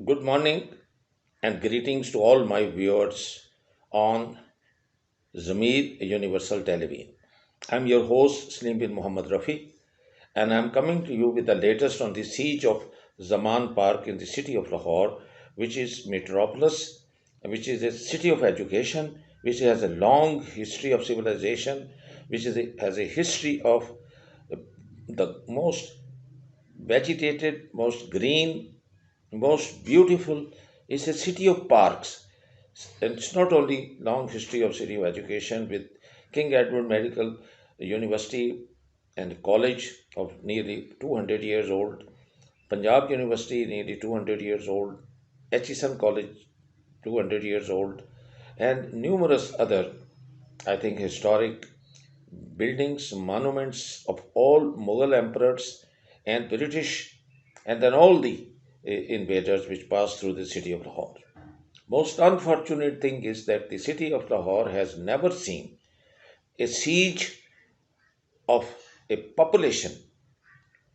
Good morning and greetings to all my viewers on Zamir Universal Television. I'm your host Slim bin Muhammad Rafi, and I'm coming to you with the latest on the siege of Zaman Park in the city of Lahore, which is metropolis, which is a city of education, which has a long history of civilization, has a history of the most vegetated, most green, most beautiful. It's a city of parks. And it's not only long history of city of education with King Edward Medical University and college of nearly 200 years old, Punjab University nearly 200 years old, Hutchison College 200 years old, and numerous other, I think, historic buildings, monuments of all Mughal emperors and British, and then all the invaders which passed through the city of Lahore. Most unfortunate thing is that the city of Lahore has never seen a siege of a population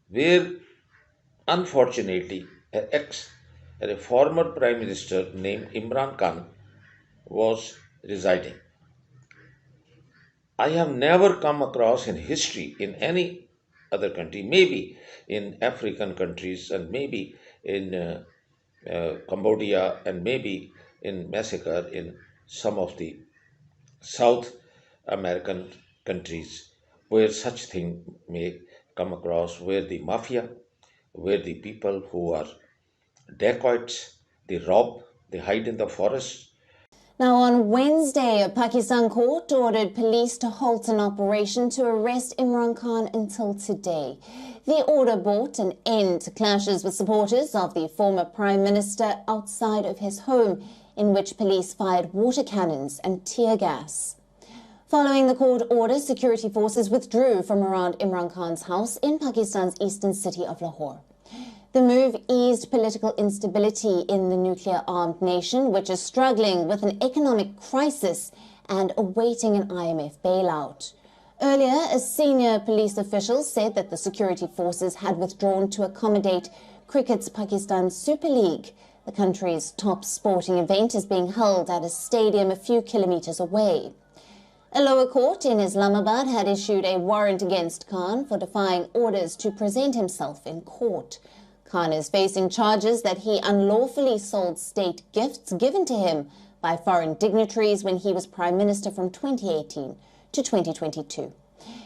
where, unfortunately, a former prime minister named Imran Khan was residing. I have never come across in history in any other country, maybe in African countries and maybe in Cambodia and maybe in massacre in some of the South American countries where such thing may come across, where the mafia, where the people who are dacoits, they rob, they hide in the forest. Now, on Wednesday, a Pakistan court ordered police to halt an operation to arrest Imran Khan until today. The order brought an end to clashes with supporters of the former Prime Minister outside of his home, in which police fired water cannons and tear gas. Following the court order, security forces withdrew from around Imran Khan's house in Pakistan's eastern city of Lahore. The move eased political instability in the nuclear-armed nation, which is struggling with an economic crisis and awaiting an IMF bailout. Earlier, a senior police official said that the security forces had withdrawn to accommodate cricket's Pakistan Super League. The country's top sporting event is being held at a stadium a few kilometers away. A lower court in Islamabad had issued a warrant against Khan for defying orders to present himself in court. Khan is facing charges that he unlawfully sold state gifts given to him by foreign dignitaries when he was Prime Minister from 2018 to 2022.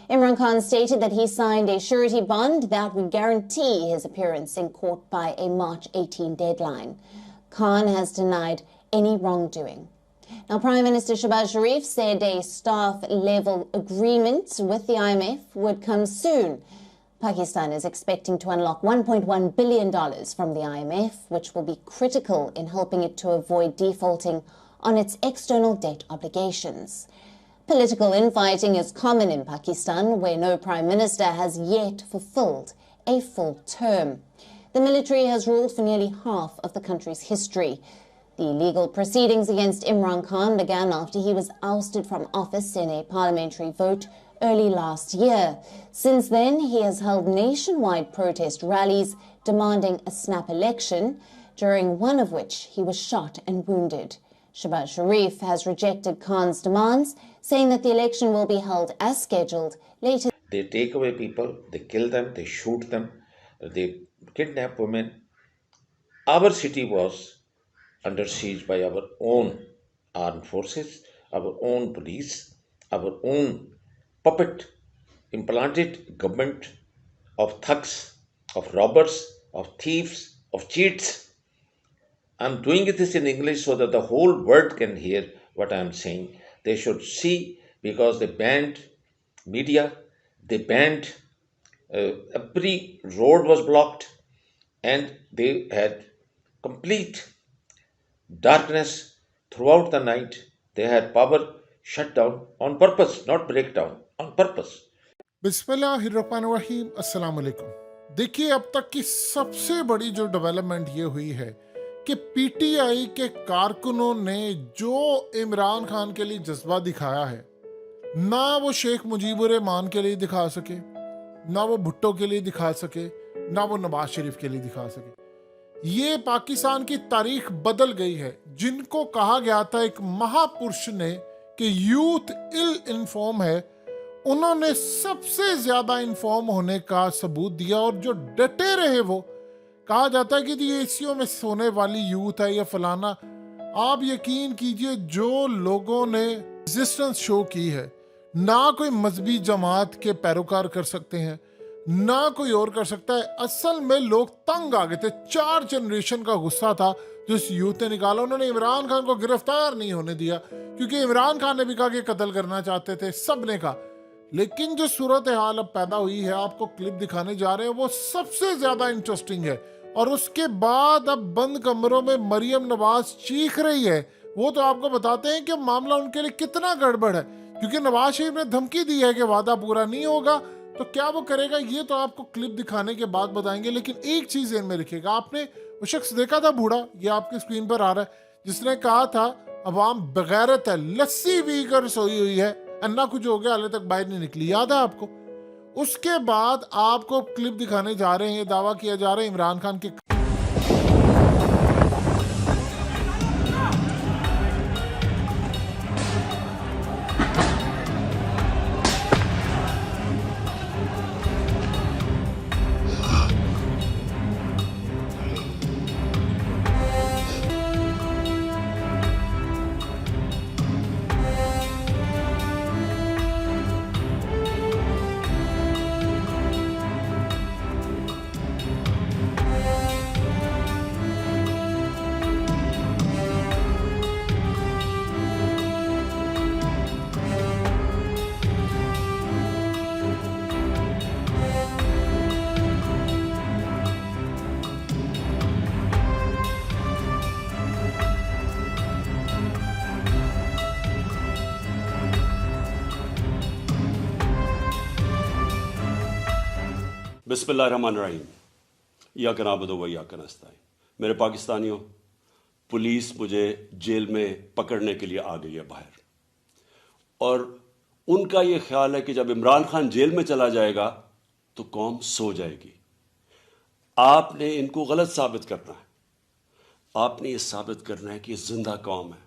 Imran Khan stated that he signed a surety bond that would guarantee his appearance in court by a March 18 deadline. Khan has denied any wrongdoing. Now, Prime Minister Shehbaz Sharif said a staff-level agreement with the IMF would come soon. Pakistan is expecting to unlock $1.1 billion from the IMF, which will be critical in helping it to avoid defaulting on its external debt obligations. Political infighting is common in Pakistan, where no prime minister has yet fulfilled a full term. The military has ruled for nearly half of the country's history. The legal proceedings against Imran Khan began after he was ousted from office in a parliamentary vote early last year. Since then, he has held nationwide protest rallies demanding a snap election, during one of which he was shot and wounded. Shehbaz Sharif has rejected Khan's demands, saying that the election will be held as scheduled later. They take away people, they kill them, they shoot them, they kidnap women. Our city was under siege by our own armed forces, our own police, our own puppet implanted government of thugs, of robbers, of thieves, of cheats. I'm doing this in English so that the whole world can hear what I'm saying. They should see, because they banned media, they banned, every road was blocked, and they had complete darkness throughout the night. They had power shut down on purpose, not breakdown, on purpose. बिस्मिल्लाहिर्रहमानिर्रहीम अस्सलाम वालेकुम। देखिए, अब तक की सबसे बड़ी जो डेवलपमेंट ये हुई है कि पीटीआई के कारकुनों ने जो इमरान खान के लिए जज्बा दिखाया है, ना वो शेख मुजीबुर रहमान के लिए दिखा सके, ना वो भुट्टो के लिए दिखा सके, ना वो नवाज शरीफ के लिए दिखा सके। ये पाकिस्तान की तारीख बदल गई है। जिनको कहा गया था एक महापुरुष ने कि यूथ इल इन्फॉर्म है, उन्होंने सबसे ज्यादा इन्फॉर्म होने का सबूत दिया और जो डटे रहे वो। कहा जाता है कि ये एसीओ में सोने वाली यूथ है या फलाना। आप यकीन कीजिए, जो लोगों ने रेजिस्टेंस शो की है, ना कोई मजहबी जमात के पैरोकार कर सकते हैं, ना कोई और कर सकता है। असल में लोग तंग आ गए थे। 4 जनरेशन का गुस्सा था जो इस यूथ ने निकाला। उन्होंने इमरान खान को गिरफ्तार नहीं होने दिया, क्योंकि इमरान खान ने भी कहा कि कत्ल करना चाहते थे, सब ने कहा। लेकिन जो सूरत हाल अब पैदा हुई है, आपको क्लिप दिखाने जा रहे हैं, वो सबसे ज्यादा इंटरेस्टिंग है। और उसके बाद अब बंद कमरों में मरियम नवाज चीख रही है। वो तो आपको बताते हैं कि मामला उनके लिए कितना गड़बड़ है, क्योंकि नवाज शरीफ ने धमकी दी है कि वादा पूरा नहीं होगा तो क्या वो करेगा, ये तो आपको क्लिप दिखाने के बाद बताएंगे। लेकिन एक चीज ध्यान में रखिएगा, आपने वो शख्स देखा था बूढ़ा, ये आपकी स्क्रीन पर आ रहा है, जिसने कहा था अवाम बगैरत है, लस्सी पी कर सोई हुई है, अन्ना कुछ हो गया, हाले तक बाहर नहीं निकली, याद है आपको। उसके बाद आपको क्लिप दिखाने जा रहे हैं, ये दावा किया जा रहा है इमरान खान के। बिस्मिल्लाहिर्रहमानिर्रहीम। या का नाबुदु व इय्याका नस्तईन। मेरे पाकिस्तानियों, पुलिस मुझे जेल में पकड़ने के लिए आ गई है बाहर, और उनका ये ख्याल है कि जब इमरान खान जेल में चला जाएगा तो कौम सो जाएगी। आपने इनको गलत साबित करना है। आपने ये साबित करना है कि ये जिंदा कौम है।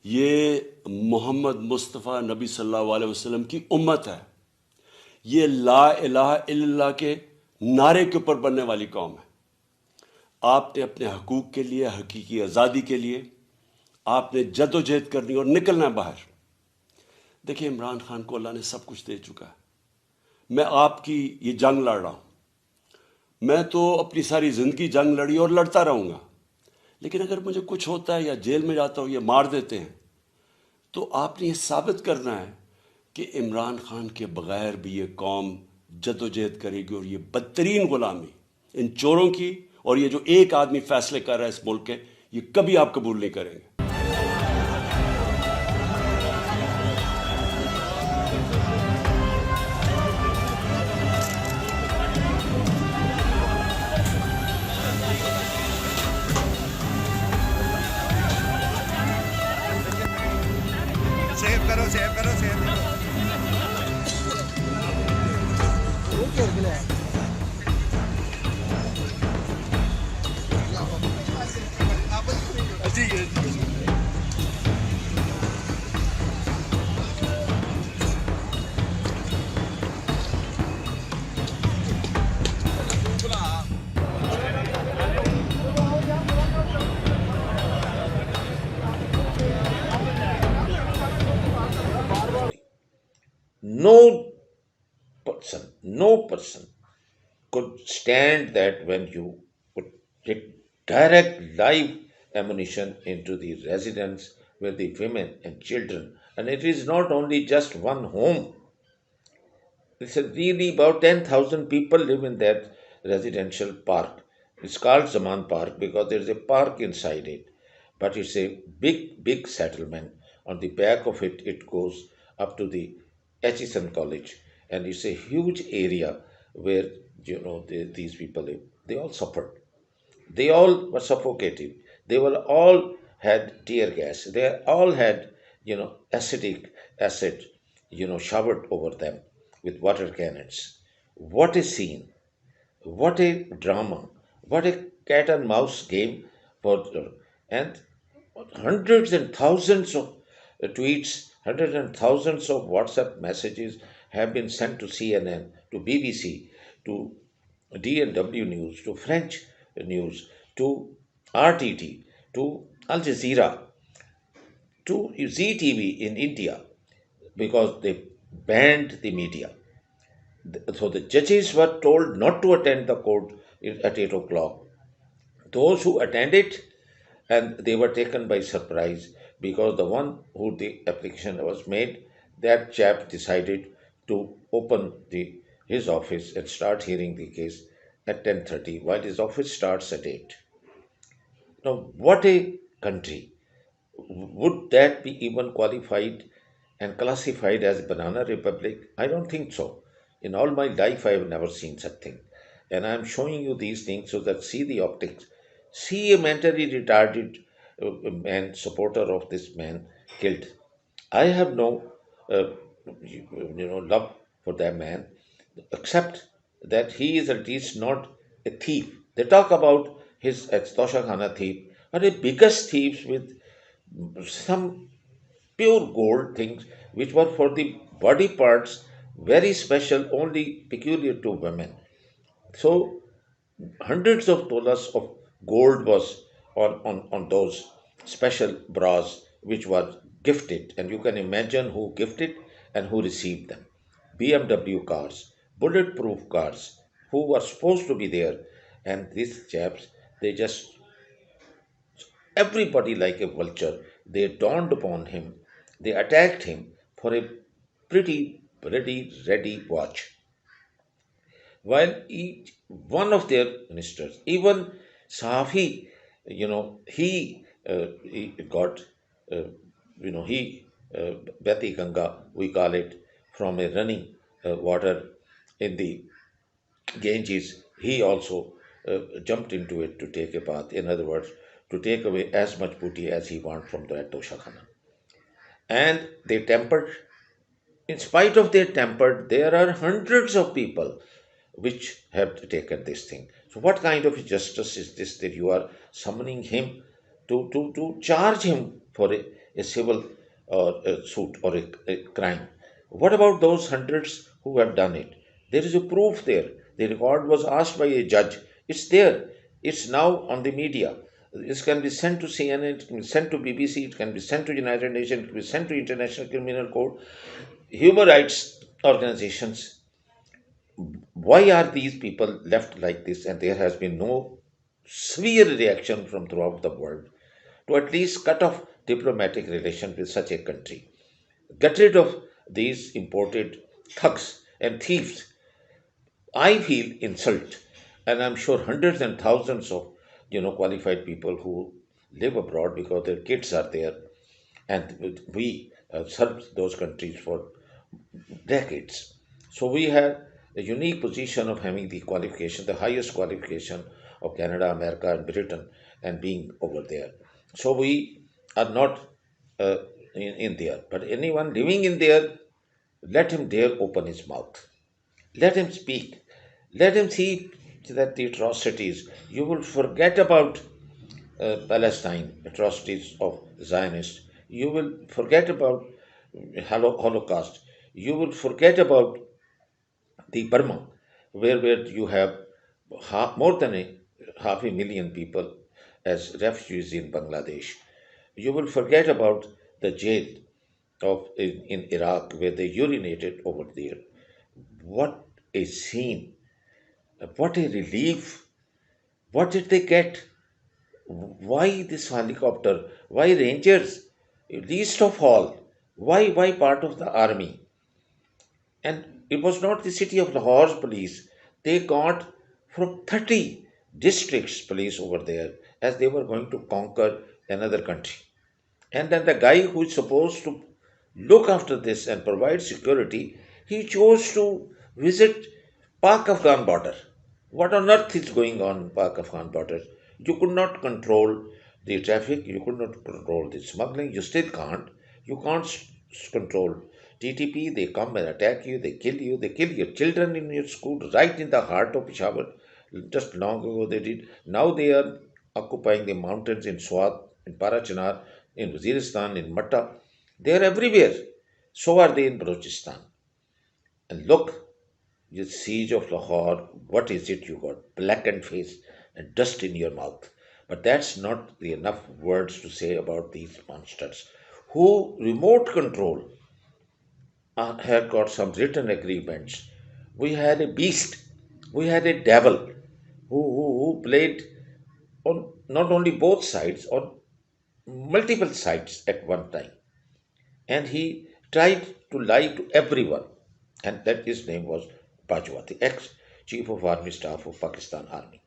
ये मोहम्मद मुस्तफ़ा नबी सल्लल्लाहु अलैहि वसल्लम की उम्मत है। ये ला इलाहा इल्लल्लाह के नारे के ऊपर बनने वाली कौम है। आपने अपने हकूक़ के लिए, हकीकी आज़ादी के लिए आपने जदोजहद करनी और निकलना है बाहर। देखिए, इमरान खान को अल्लाह ने सब कुछ दे चुका है। मैं आपकी ये जंग लड़ रहा हूँ। मैं तो अपनी सारी ज़िंदगी जंग लड़ी और लड़ता रहूँगा, लेकिन अगर मुझे कुछ होता है या जेल में जाता हूँ, ये मार देते हैं, तो आपने ये साबित करना है कि इमरान खान के बगैर भी ये कौम जदोजहद करेगी। और ये बदतरीन गुलामी इन चोरों की, और ये जो एक आदमी फैसले कर रहा है इस मुल्क के, ये कभी आप कबूल नहीं करेंगे। सेव करो, सेव करो, सेव करो। जी जी। No person could stand that when you put direct live ammunition into the residence with the women and children. And it is not only just one home. It's really about 10,000 people live in that residential park. It's called Zaman Park because there's a park inside it. But it's a big, big settlement. On the back of it, it goes up to the Atchison College. And it's a huge area where, these people live. They all suffered. They all were suffocated. They were all had tear gas. They all had, acidic acid, showered over them with water cannons. What a scene! What a drama! What a cat and mouse game for, and hundreds and thousands of tweets, hundreds and thousands of WhatsApp messages have been sent to CNN, to BBC, to DNW News, to French News, to RTT, to Al Jazeera, to ZTV in India, because they banned the media. So the judges were told not to attend the court at 8 o'clock. Those who attended, and they were taken by surprise, because the one who the application was made, that chap decided to open his office and start hearing the case at 10:30, while his office starts at 8. Now, what a country! Would that be even qualified and classified as a banana republic? I don't think so. In all my life, I have never seen such thing. And I'm showing you these things so that see the optics. See a mentally retarded man, supporter of this man, killed. I have no, love for that man, except that he is at least not a thief. They talk about his Tosha Khana thief, are the biggest thieves with some pure gold things which were for the body parts, very special, only peculiar to women. So hundreds of dollars of gold was on those special bras which were gifted, and you can imagine who gifted and who received them. BMW cars, bulletproof cars, who were supposed to be there, and these chaps, they just, everybody like a vulture, they dawned upon him, they attacked him for a pretty ready watch, while each one of their ministers, even Safi, he got, uh, he, Beti Ganga, we call it, from a running water in the Ganges, he also jumped into it to take a bath. In other words, to take away as much booty as he wanted from that Toshakhana. And they tempered. In spite of their temper, there are hundreds of people which have taken this thing. So, what kind of justice is this that you are summoning him to charge him for a civil suit or a crime? What about those hundreds who have done it? There is a proof there. The record was asked by a judge. It's there. It's now on the media. This can be sent to CNN, it can be sent to BBC, it can be sent to United Nations, it can be sent to International Criminal Court, human rights organizations. Why are these people left like this? And there has been no severe reaction from throughout the world to at least cut off diplomatic relations with such a country. Get rid of these imported thugs and thieves. I feel insult, and I'm sure hundreds and thousands of qualified people who live abroad because their kids are there, and we served those countries for decades. So we have a unique position of having the qualification, the highest qualification of Canada, America, and Britain, and being over there. So we are not in there. But anyone living in there, let him dare open his mouth. Let him speak. Let him see that the atrocities, you will forget about Palestine, atrocities of Zionists. You will forget about Holocaust. You will forget about the Burma, where you have more than half a million people as refugees in Bangladesh. You will forget about the jail in Iraq where they urinated over there. What a scene! What a relief! What did they get? Why this helicopter? Why Rangers? Least of all, why part of the army? And it was not the city of Lahore's police. They got from 30 districts police over there as they were going to conquer another country. And then the guy who is supposed to look after this and provide security, he chose to visit Pak Afghan border. What on earth is going on in Pak Afghan border? You could not control the traffic, you could not control the smuggling, you still can't. You can't control TTP, they come and attack you, they kill your children in your school, right in the heart of Peshawar. Just long ago they did. Now they are occupying the mountains in Swat, in Parachinar, in Waziristan, in Matta. They are everywhere. So are they in Balochistan. And look, the siege of Lahore, what is it? You got blackened face and dust in your mouth. But that's not the enough words to say about these monsters who remote control had got some written agreements. We had a beast, we had a devil who played on not only both sides, on multiple sides at one time. And he tried to lie to everyone. And that his name was Bajwa, the ex chief of army staff of Pakistan Army.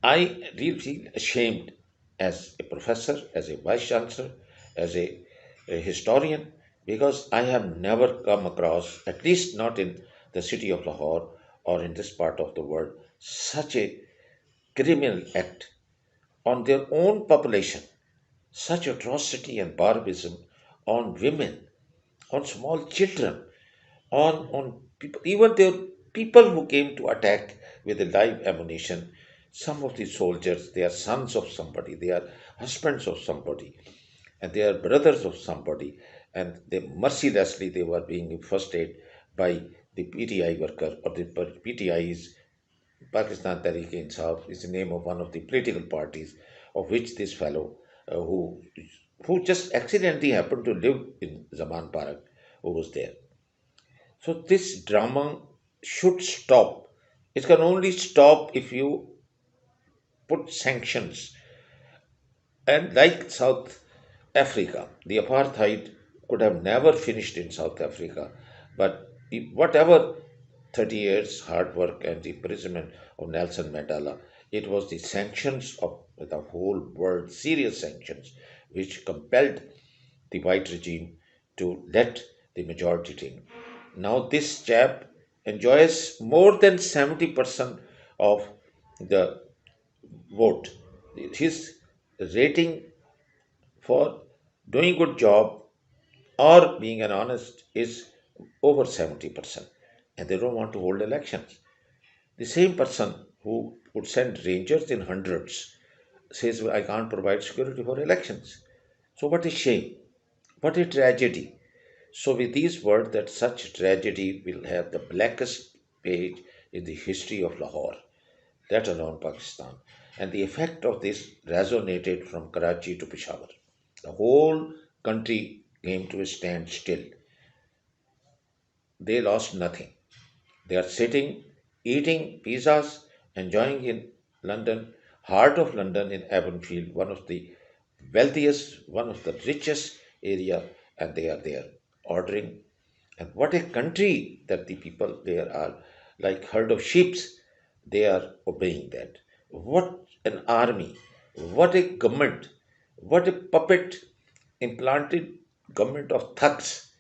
I really feel ashamed as a professor, as a vice chancellor, as a historian, because I have never come across, at least not in the city of Lahore or in this part of the world, such a criminal act on their own population, such atrocity and barbarism on women, on small children, on people, even there people who came to attack with a live ammunition. Some of these soldiers, they are sons of somebody, they are husbands of somebody, and they are brothers of somebody, and they mercilessly they were being first aid by the PTI worker or the PTI is Pakistan Tehreek Insaf is the name of one of the political parties of which this fellow who just accidentally happened to live in Zaman Park who was there. So this drama should stop. It can only stop if you put sanctions. And like South Africa, the apartheid could have never finished in South Africa. But whatever 30 years hard work and the imprisonment of Nelson Mandela, it was the sanctions of the whole world, serious sanctions, which compelled the white regime to let the majority take. Now this chap enjoys more than 70% of the vote. His rating for doing good job or being an honest is over 70%. And they don't want to hold elections. The same person who would send rangers in hundreds says, I can't provide security for elections. So, what a shame. What a tragedy. So, with these words, that such tragedy will have the blackest page in the history of Lahore, let alone Pakistan. And the effect of this resonated from Karachi to Peshawar. The whole country came to a standstill. They lost nothing. They are sitting, eating pizzas, enjoying in London, heart of London in Avonfield, one of the wealthiest, one of the richest area, and they are there ordering. And what a country that the people there are like herd of sheep. They are obeying that. What an army! What a government! What a puppet implanted government of thugs.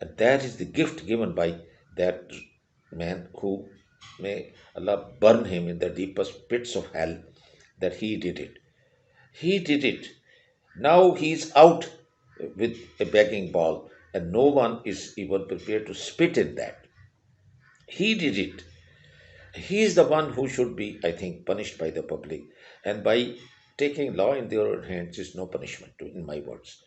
And that is the gift given by that man who may Allah burn him in the deepest pits of hell that he did it. He did it. Now he's out with a begging ball and no one is even prepared to spit in that. He did it. He is the one who should be, I think, punished by the public. And by taking law in their own hands is no punishment, in my words.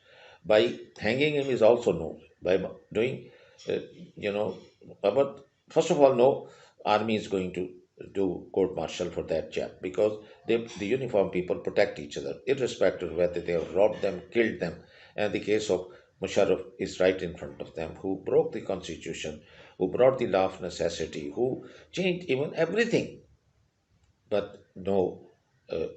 By hanging him is also no. By doing, uh, you know, but first of all, no army is going to do court martial for that chap because the uniform people protect each other, irrespective of whether they have robbed them, killed them. And the case of Musharraf is right in front of them, who broke the constitution, who brought the law of necessity, who changed even everything. But no, uh,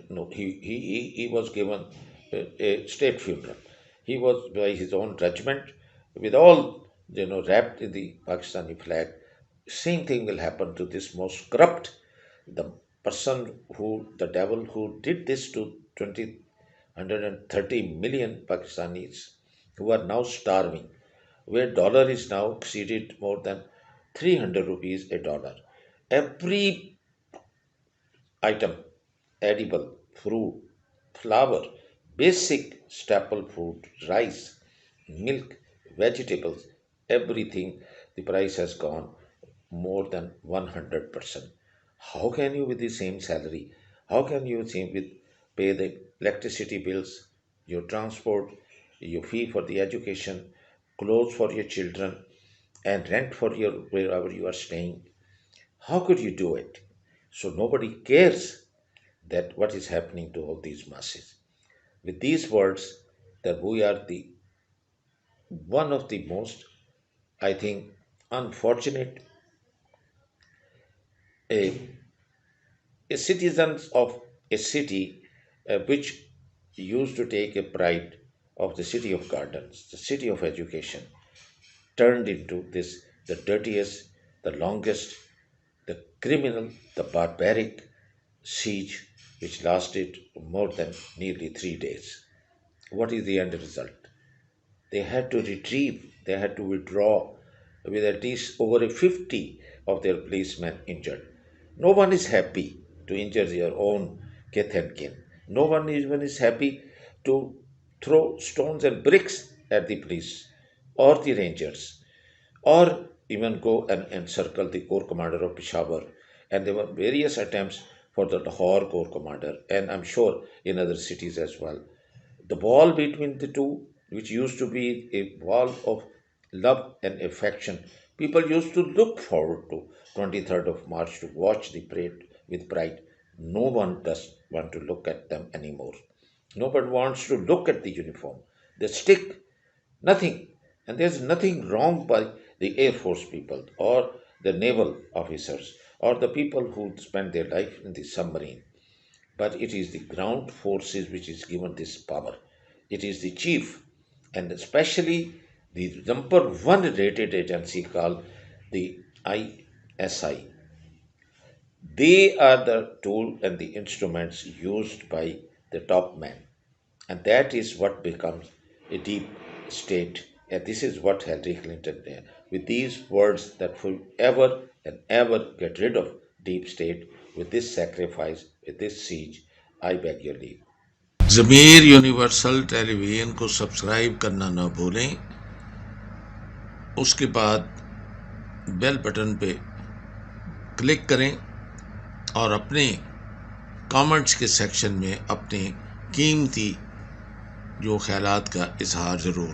no, he was given a state funeral. He was by his own judgment, with all wrapped in the Pakistani flag. Same thing will happen to this most corrupt, the person who, the devil who did this to 130 million Pakistanis who are now starving, where dollar is now exceeded more than 300 rupees a dollar. Every item, edible, fruit, flour, basic staple food, rice, milk, vegetables, everything, the price has gone more than 100%. How can you, with the same salary, how can you pay the electricity bills, your transport, your fee for the education, clothes for your children, and rent for your wherever you are staying? How could you do it? So nobody cares that what is happening to all these masses. With these words, that we are the one of the most, I think, unfortunate uh, citizens of a city which used to take a pride of the city of gardens, the city of education, turned into this the dirtiest, the longest, the criminal, the barbaric siege which lasted more than nearly 3 days. What is the end result? They had to retrieve, they had to withdraw with at least over a 50 of their policemen injured. No one is happy to injure their own kith and kin. No one even is happy to throw stones and bricks at the police or the rangers or even go and encircle the Corps Commander of Peshawar. And there were various attempts for the Lahore Corps Commander, and I'm sure in other cities as well. The wall between the two, which used to be a wall of love and affection, people used to look forward to 23rd of March to watch the parade with pride. No one does want to look at them anymore. Nobody wants to look at the uniform. The stick, nothing. And there's nothing wrong by the Air Force people or the naval officers or the people who spend their life in the submarine, but it is the ground forces which is given this power. It is the chief, and especially the number one rated agency called the ISI. They are the tool and the instruments used by the top men, and that is what becomes a deep state. And this is what Hillary Clinton did. With these words that forever and ever get rid of deep state, with this sacrifice, with this siege, I beg your leave. Zamir universal television को subscribe करना ना भूलें। उसके बाद bell button पे click करें और अपने कमेंट्स के सेक्शन में अपने कीमती जो ख्यालात का इजहार ज़रूर